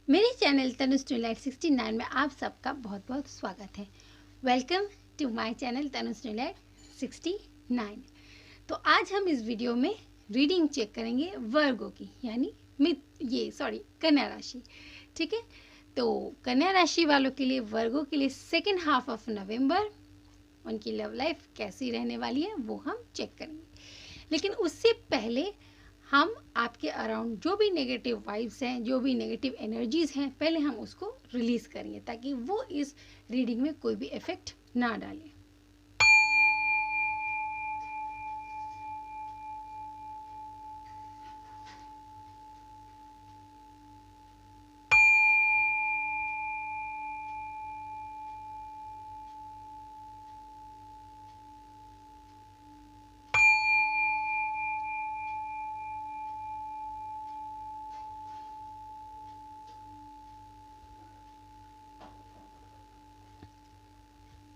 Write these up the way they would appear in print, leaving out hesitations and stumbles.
मेरे channel Tanuj new light 69 में आप सबका बहुत बहुत स्वागत है। Welcome to my channel Tanuj new light 69। तो आज हम इस वीडियो में रीडिंग चेक करेंगे वर्गो की, यानी कन्या राशि। ठीक है, तो कन्या राशि वालों के लिए, वर्गो के लिए सेकेंड हाफ ऑफ नवंबर उनकी लव लाइफ कैसी रहने वाली है वो हम चेक करेंगे। लेकिन उससे पहले हम आपके अराउंड जो भी नेगेटिव वाइब्स हैं, जो भी नेगेटिव एनर्जीज हैं, पहले हम उसको रिलीज करेंगे ताकि वो इस रीडिंग में कोई भी इफेक्ट ना डाले।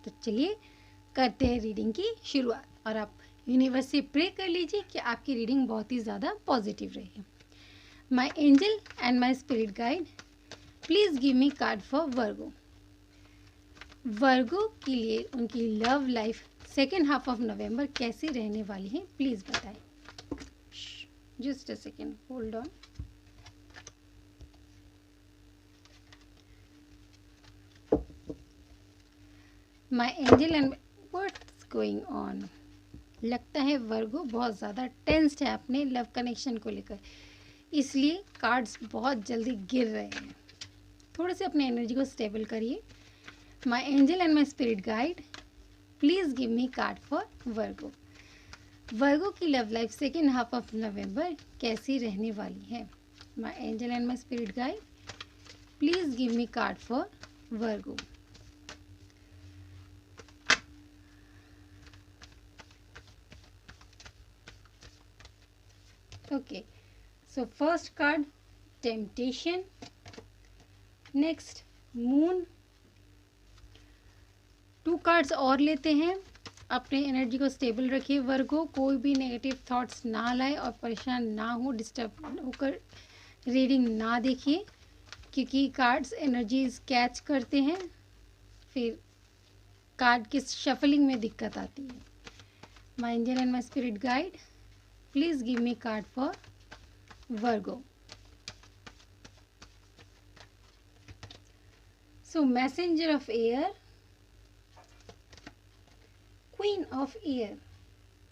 तो चलिए करते हैं रीडिंग की शुरुआत, और आप यूनिवर्स से प्रे कर लीजिए कि आपकी रीडिंग बहुत ही ज़्यादा पॉजिटिव रहे। My angel and my spirit guide, please give me card for Virgo. Virgo के लिए उनकी love life second half of November कैसी रहने वाली है, प्लीज़ बताएं। Just a second, hold on. My angel and what's going on. लगता है वर्गो बहुत ज़्यादा टेंस्ड है अपने लव कनेक्शन को लेकर, इसलिए कार्ड्स बहुत जल्दी गिर रहे हैं। थोड़े से अपने एनर्जी को स्टेबल करिए। My angel and my spirit guide, please give me card for Virgo. Virgo की love life second half of November कैसी रहने वाली है। My angel and my spirit guide, please give me card for Virgo. Okay, so first card temptation, next moon। 2 cards और लेते हैं। अपने energy को स्टेबल रखिए वर्गो, कोई भी नेगेटिव थॉट्स ना लाए और परेशान ना हो, डिस्टर्ब होकर रीडिंग ना देखिए, क्योंकि कार्ड्स एनर्जीज कैच करते हैं, फिर कार्ड की शफलिंग में दिक्कत आती है। My angel and my spirit guide, please give me card for Virgo. So messenger of air, queen of air.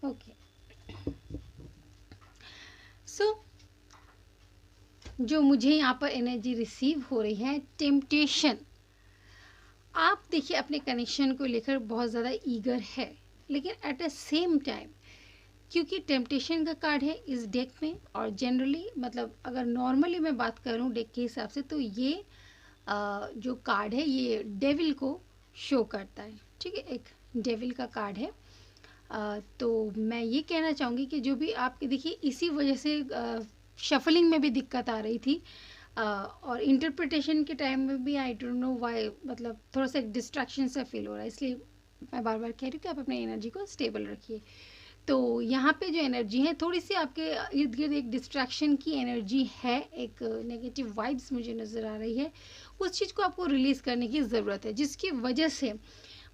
Okay, so जो मुझे यहाँ पर एनर्जी रिसीव हो रही है, टेम्पटेशन। आप देखिए अपने कनेक्शन को लेकर बहुत ज़्यादा ईगर है, लेकिन एट द सेम टाइम क्योंकि टेम्पटेशन का कार्ड है इस डेक में, और जनरली मतलब अगर नॉर्मली मैं बात करूं डेक के हिसाब से, तो ये जो कार्ड है ये डेविल को शो करता है। ठीक है, एक डेविल का कार्ड है। तो मैं ये कहना चाहूँगी कि जो भी आपके देखिए इसी वजह से शफलिंग में भी दिक्कत आ रही थी, और इंटरप्रिटेशन के टाइम में भी आई डोंट नो व्हाई, मतलब थोड़ा सा एक डिस्ट्रैक्शन सा फील हो रहा है, इसलिए मैं बार बार कह रही हूँ कि आप अपने एनर्जी को स्टेबल रखिए। तो यहाँ पे जो एनर्जी है थोड़ी सी आपके इर्द गिर्द एक डिस्ट्रैक्शन की एनर्जी है, एक नेगेटिव वाइब्स मुझे नज़र आ रही है। उस चीज़ को आपको रिलीज़ करने की ज़रूरत है, जिसकी वजह से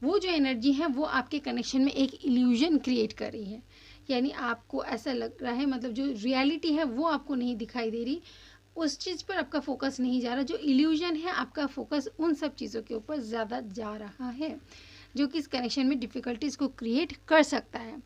वो जो एनर्जी है वो आपके कनेक्शन में एक इल्यूजन क्रिएट कर रही है, यानी आपको ऐसा लग रहा है, मतलब जो रियलिटी है वो आपको नहीं दिखाई दे रही, उस चीज़ पर आपका फोकस नहीं जा रहा, जो इल्यूजन है आपका फोकस उन सब चीज़ों के ऊपर ज़्यादा जा रहा है, जो कि इस कनेक्शन में डिफ़िकल्टीज़ को क्रिएट कर सकता है।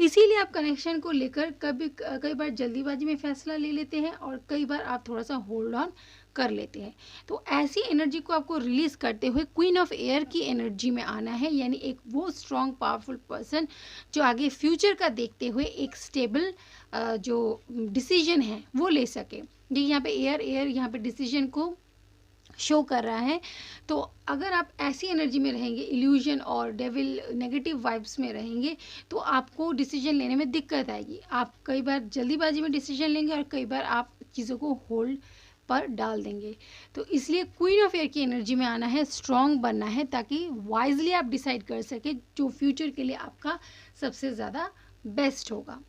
इसीलिए आप कनेक्शन को लेकर कई बार जल्दीबाजी में फैसला ले लेते हैं, और कई बार आप थोड़ा सा होल्ड ऑन कर लेते हैं। तो ऐसी एनर्जी को आपको रिलीज़ करते हुए क्वीन ऑफ एयर की एनर्जी में आना है, यानी एक वो स्ट्रॉन्ग पावरफुल पर्सन जो आगे फ्यूचर का देखते हुए एक स्टेबल जो डिसीजन है वो ले सके। देखिए यहाँ पे एयर यहाँ पे डिसीजन को शो कर रहा है। तो अगर आप ऐसी एनर्जी में रहेंगे, इल्यूजन और डेविल नेगेटिव वाइब्स में रहेंगे, तो आपको डिसीजन लेने में दिक्कत आएगी। आप कई बार जल्दीबाजी में डिसीजन लेंगे और कई बार आप चीज़ों को होल्ड पर डाल देंगे। तो इसलिए क्वीन ऑफ एयर की एनर्जी में आना है, स्ट्रॉन्ग बनना है, ताकि वाइजली आप डिसाइड कर सके जो फ्यूचर के लिए आपका सबसे ज़्यादा बेस्ट होगा।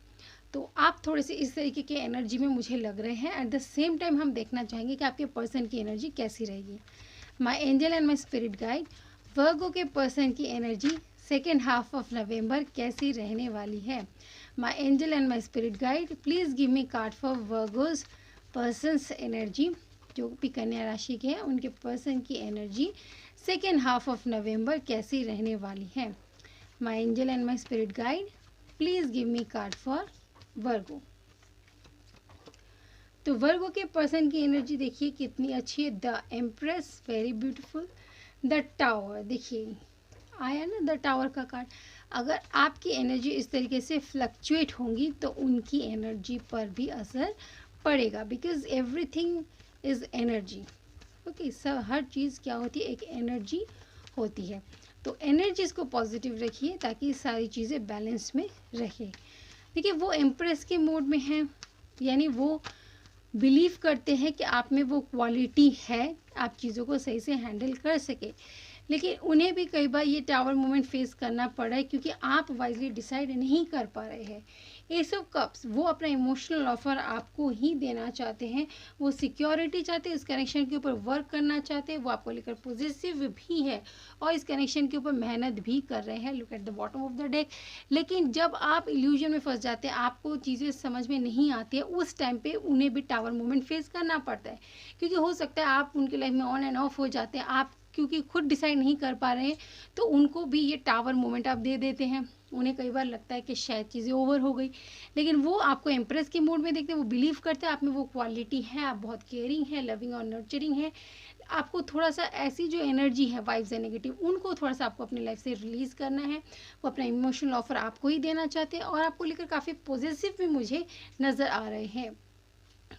तो आप थोड़े से इस तरीके के एनर्जी में मुझे लग रहे हैं। एट द सेम टाइम हम देखना चाहेंगे कि आपके पर्सन की एनर्जी कैसी रहेगी। My angel and my spirit guide, Virgo के पर्सन की energy second half of November कैसी रहने वाली है। My angel and my spirit guide, please give me card for Virgo's person's energy. जो भी कन्या राशि के हैं उनके पर्सन की energy second half of November कैसी रहने वाली है। My angel and my spirit guide, please give me card for Virgo. तो वर्गो के पर्सन की एनर्जी देखिए कितनी अच्छी है। The empress, very beautiful. The tower, देखिए आया ना द टावर का कार्ड। अगर आपकी एनर्जी इस तरीके से फ्लक्चुएट होंगी तो उनकी एनर्जी पर भी असर पड़ेगा, because everything is energy. Okay, सब हर चीज़ क्या होती है, एक एनर्जी होती है। तो एनर्जीज़ को पॉजिटिव रखिए ताकि सारी चीज़ें बैलेंस में रहे। देखिए वो एम्प्रेस के मोड में हैं, यानी वो बिलीव करते हैं कि आप में वो क्वालिटी है, आप चीज़ों को सही से हैंडल कर सके। लेकिन उन्हें भी कई बार ये टावर मोमेंट फेस करना पड़ा है क्योंकि आप वाइजली डिसाइड नहीं कर पा रहे हैं। एस ऑफ कप्स, वो अपना इमोशनल ऑफर आपको ही देना चाहते हैं, वो सिक्योरिटी चाहते हैं, इस कनेक्शन के ऊपर वर्क करना चाहते हैं, वो आपको लेकर पॉजिटिव भी है और इस कनेक्शन के ऊपर मेहनत भी कर रहे हैं। Look at the bottom of the deck. लेकिन जब आप इल्यूजन में फंस जाते हैं, आपको चीज़ें समझ में नहीं आती है, उस टाइम पे उन्हें भी टावर मोमेंट फेस करना पड़ता है। क्योंकि हो सकता है आप उनकी लाइफ में ऑन एंड ऑफ हो जाते हैं, आप क्योंकि खुद डिसाइड नहीं कर पा रहे हैं तो उनको भी ये टावर मोमेंट आप दे देते हैं। उन्हें कई बार लगता है कि शायद चीज़ें ओवर हो गई, लेकिन वो आपको एम्प्रेस के मोड में देखते हैं, वो बिलीव करते हैं आप में वो क्वालिटी है, आप बहुत केयरिंग है, लविंग और नर्चरिंग है। आपको थोड़ा सा ऐसी जो एनर्जी है, वाइब्स है नेगेटिव, उनको थोड़ा सा आपको अपनी लाइफ से रिलीज़ करना है। वो अपना इमोशनल ऑफर आपको ही देना चाहते हैं और आपको लेकर काफ़ी पॉजिटिव भी मुझे नज़र आ रहे हैं।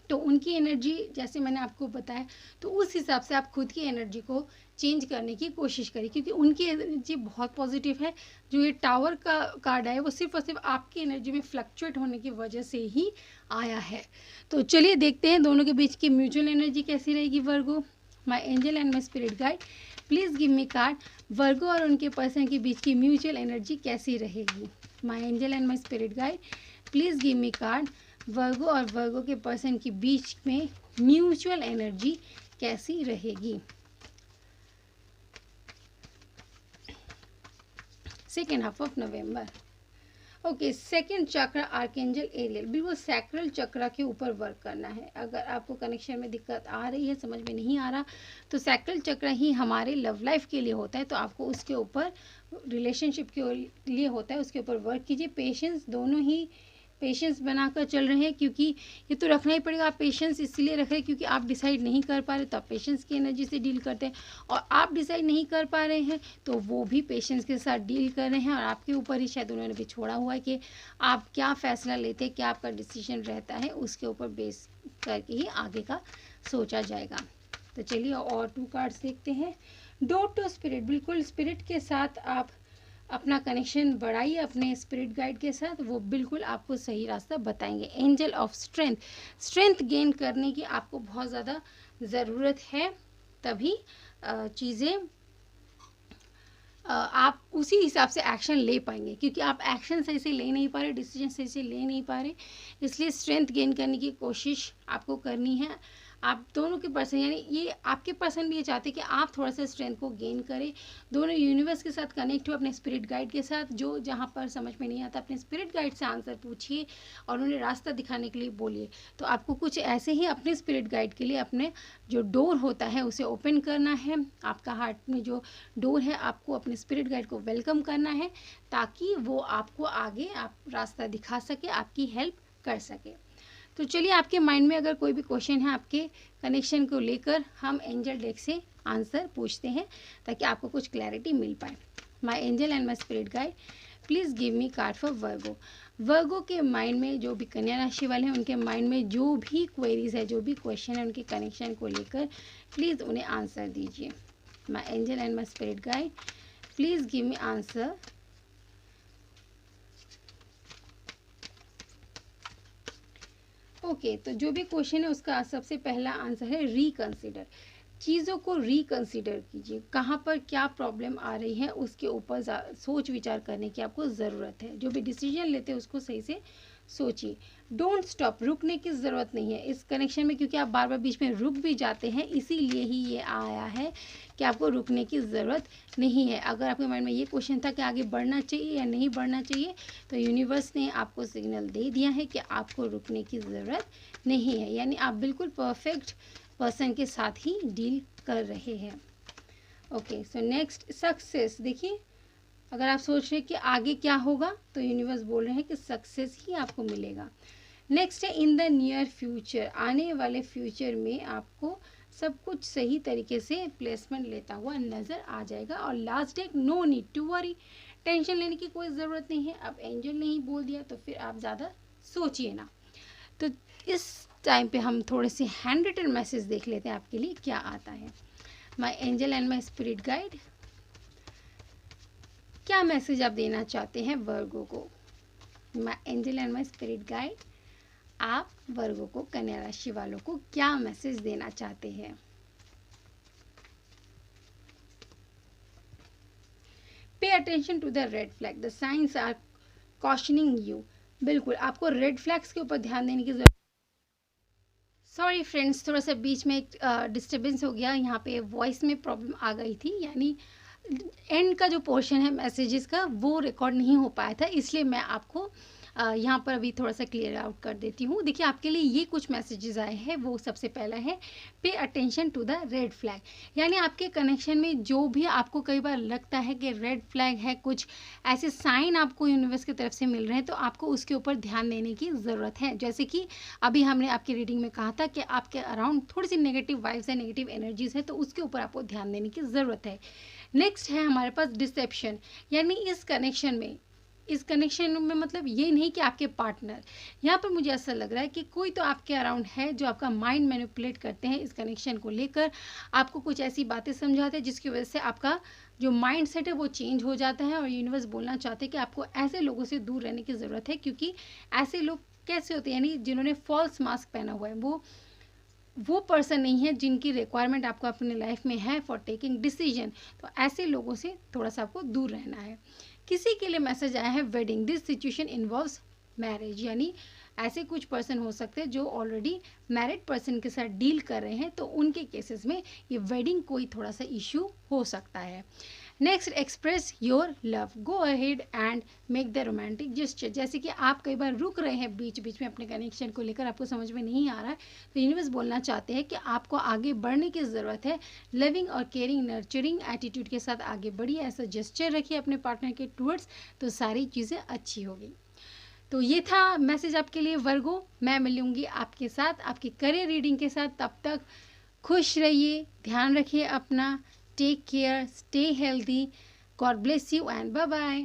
तो उनकी एनर्जी जैसे मैंने आपको बताया, तो उस हिसाब से आप खुद की एनर्जी को चेंज करने की कोशिश करें क्योंकि उनकी एनर्जी बहुत पॉजिटिव है। जो ये टावर का कार्ड आया वो सिर्फ और सिर्फ आपकी एनर्जी में फ्लक्चुएट होने की वजह से ही आया है। तो चलिए देखते हैं दोनों के बीच की म्यूचुअल एनर्जी कैसी रहेगी Virgo. My angel and my spirit guide, please give me card, Virgo और उनके पर्सन के बीच की म्यूचुअल एनर्जी कैसी रहेगी। My angel and my spirit guide, please give me card, Virgo और वर्गो के पर्सन के बीच में म्यूचुअल एनर्जी कैसी रहेगी। Second half of November. Okay, second चक्र आर्कएंजल एरियल, बिल्कुल सैक्रल चक्र के ऊपर वर्क करना है। अगर आपको कनेक्शन में दिक्कत आ रही है, समझ में नहीं आ रहा, तो सैक्रल चक्र ही हमारे लव लाइफ के लिए होता है, तो आपको उसके ऊपर, रिलेशनशिप के लिए होता है, उसके ऊपर वर्क कीजिए। पेशेंस, दोनों ही पेशेंस बनाकर चल रहे हैं क्योंकि ये तो रखना ही पड़ेगा। आप पेशेंस इसलिए रख रहे हैं क्योंकि आप डिसाइड नहीं कर पा रहे, तो आप पेशेंस की एनर्जी से डील करते हैं। और आप डिसाइड नहीं कर पा रहे हैं तो वो भी पेशेंस के साथ डील कर रहे हैं और आपके ऊपर ही शायद उन्होंने भी छोड़ा हुआ है कि आप क्या फ़ैसला लेते हैं, क्या आपका डिसीजन रहता है, उसके ऊपर बेस करके ही आगे का सोचा जाएगा। तो चलिए और 2 कार्ड्स देखते हैं। डोर टू स्पिरिट, बिल्कुल स्पिरिट के साथ आप अपना कनेक्शन बढ़ाइए, अपने स्पिरिट गाइड के साथ, वो बिल्कुल आपको सही रास्ता बताएंगे। Angel of strength, strength gain करने की आपको बहुत ज़्यादा ज़रूरत है, तभी चीज़ें आप उसी हिसाब से एक्शन ले पाएंगे क्योंकि आप एक्शन सही से ले नहीं पा रहे, डिसीजन सही से ले नहीं पा रहे, इसलिए स्ट्रेंथ गेन करने की कोशिश आपको करनी है। आप दोनों के पर्सन, यानी ये आपके पर्सन भी ये चाहते हैं कि आप थोड़ा सा स्ट्रेंथ को गेन करें, दोनों यूनिवर्स के साथ कनेक्ट हो, अपने स्पिरिट गाइड के साथ। जो जहाँ पर समझ में नहीं आता अपने स्पिरिट गाइड से आंसर पूछिए और उन्हें रास्ता दिखाने के लिए बोलिए। तो आपको कुछ ऐसे ही अपने स्पिरिट गाइड के लिए अपने जो डोर होता है उसे ओपन करना है। आपका हार्ट में जो डोर है, आपको अपने स्पिरिट गाइड को वेलकम करना है ताकि वो आपको आगे आप रास्ता दिखा सके, आपकी हेल्प कर सके। तो चलिए, आपके माइंड में अगर कोई भी क्वेश्चन है आपके कनेक्शन को लेकर, हम एंजल डेक से आंसर पूछते हैं ताकि आपको कुछ क्लैरिटी मिल पाए। My angel and my spirit guide, please give me card for Virgo. Virgo के माइंड में, जो भी कन्या राशि वाले हैं उनके माइंड में जो भी क्वेरीज है, जो भी क्वेश्चन है उनके कनेक्शन को लेकर, प्लीज़ उन्हें आंसर दीजिए। My angel and my spirit guide, please give me answer. Okay, तो जो भी क्वेश्चन है उसका सबसे पहला आंसर है रिकंसिडर। चीज़ों को रिकंसिडर कीजिए, कहाँ पर क्या प्रॉब्लम आ रही है उसके ऊपर सोच विचार करने की आपको ज़रूरत है। जो भी डिसीजन लेते हैं उसको सही से सोचिए, डोंट स्टॉप, रुकने की ज़रूरत नहीं है इस कनेक्शन में, क्योंकि आप बार बार बीच में रुक भी जाते हैं, इसीलिए ही ये आया है कि आपको रुकने की ज़रूरत नहीं है। अगर आपके माइंड में ये क्वेश्चन था कि आगे बढ़ना चाहिए या नहीं बढ़ना चाहिए, तो यूनिवर्स ने आपको सिग्नल दे दिया है कि आपको रुकने की ज़रूरत नहीं है, यानी आप बिल्कुल परफेक्ट पर्सन के साथ ही डील कर रहे हैं। Okay, so next success. देखिए, अगर आप सोच रहे हैं कि आगे क्या होगा, तो यूनिवर्स बोल रहे हैं कि सक्सेस ही आपको मिलेगा। नेक्स्ट है इन द नियर फ्यूचर, आने वाले फ्यूचर में आपको सब कुछ सही तरीके से प्लेसमेंट लेता हुआ नज़र आ जाएगा। और लास्ट है no need to worry, tension लेने की कोई ज़रूरत नहीं है। अब एंजल ने ही बोल दिया तो फिर आप ज़्यादा सोचिए ना। तो इस टाइम पे हम थोड़े से हैंड रिटन मैसेज देख लेते हैं आपके लिए क्या आता है। My angel and my spirit guide, क्या मैसेज आप देना चाहते हैं वर्गो को? माई angel and my spirit guide, आप वर्गो को, कन्या राशि वालों को क्या मैसेज देना चाहते हैं? Pay attention to the red flag, the signs are cautioning you. बिल्कुल आपको रेड फ्लैग्स के ऊपर ध्यान देने की जरूरत। सॉरी फ्रेंड्स, थोड़ा सा बीच में एक डिस्टर्बेंस हो गया, यहाँ पे वॉइस में प्रॉब्लम आ गई थी, यानी एंड का जो पोर्शन है मैसेजेस का वो रिकॉर्ड नहीं हो पाया था, इसलिए मैं आपको यहाँ पर अभी थोड़ा सा क्लियर आउट कर देती हूँ। देखिए, आपके लिए ये कुछ मैसेजेस आए हैं। वो सबसे पहला है pay attention to the red flag, यानी आपके कनेक्शन में जो भी आपको कई बार लगता है कि रेड फ्लैग है, कुछ ऐसे साइन आपको यूनिवर्स की तरफ से मिल रहे हैं, तो आपको उसके ऊपर ध्यान देने की ज़रूरत है। जैसे कि अभी हमने आपकी रीडिंग में कहा था कि आपके अराउंड थोड़ी सी नेगेटिव वाइब्स है, नेगेटिव एनर्जीज है, तो उसके ऊपर आपको ध्यान देने की ज़रूरत है। नेक्स्ट है हमारे पास डिसेप्शन, यानी इस कनेक्शन में मतलब ये नहीं कि आपके पार्टनर, यहाँ पर मुझे ऐसा लग रहा है कि कोई तो आपके अराउंड है जो आपका माइंड मैनिपुलेट करते हैं इस कनेक्शन को लेकर, आपको कुछ ऐसी बातें समझाते हैं जिसकी वजह से आपका जो माइंड सेट है वो चेंज हो जाता है। और यूनिवर्स बोलना चाहते हैं कि आपको ऐसे लोगों से दूर रहने की ज़रूरत है, क्योंकि ऐसे लोग कैसे होते हैं, यानी जिन्होंने फॉल्स मास्क पहना हुआ है, वो पर्सन नहीं है जिनकी रिक्वायरमेंट आपको अपने लाइफ में है फॉर टेकिंग डिसीजन। तो ऐसे लोगों से थोड़ा सा आपको दूर रहना है। किसी के लिए मैसेज आया है wedding, this situation involves marriage, यानी ऐसे कुछ पर्सन हो सकते हैं जो ऑलरेडी मैरिड पर्सन के साथ डील कर रहे हैं, तो उनके केसेस में ये वेडिंग कोई थोड़ा सा इश्यू हो सकता है। Next, express your love, go ahead and make the romantic gesture, जैसे कि आप कई बार रुक रहे हैं बीच बीच में अपने कनेक्शन को लेकर, आपको समझ में नहीं आ रहा है, तो यूनिवर्स बोलना चाहते हैं कि आपको आगे बढ़ने की ज़रूरत है। लविंग और केयरिंग नर्चरिंग एटीट्यूड के साथ आगे बढ़िए, ऐसा जेस्चर रखिए अपने पार्टनर के टूवर्ड्स, तो सारी चीज़ें अच्छी होगी। तो ये था मैसेज आपके लिए वर्गो। मैं मिलूंगी आपके साथ आपकी करियर रीडिंग के साथ, तब तक खुश रहिए, ध्यान रखिए अपना, take care, stay healthy, God bless you and bye bye.